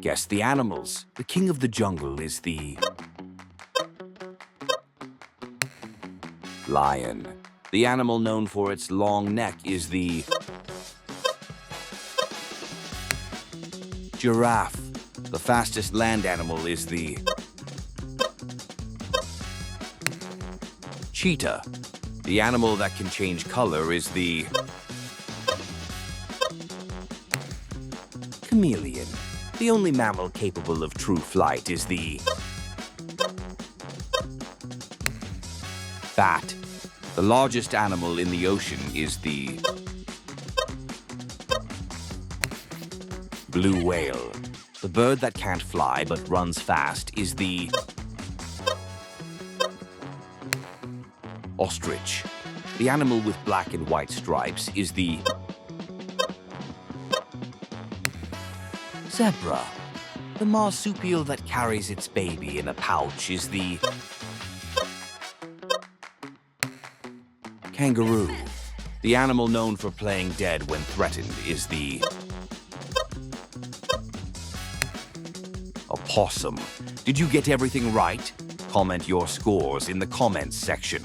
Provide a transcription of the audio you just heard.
Guess the animals. The king of the jungle is the lion. The animal known for its long neck is the giraffe. The fastest land animal is the cheetah. The animal that can change color is the chameleon. The only mammal capable of true flight is the bat. The largest animal in the ocean is the blue whale. The bird that can't fly but runs fast is the ostrich. The animal with black and white stripes is the zebra. The marsupial that carries its baby in a pouch is the kangaroo. The animal known for playing dead when threatened is the opossum. Did you get everything right? Comment your scores in the comments section.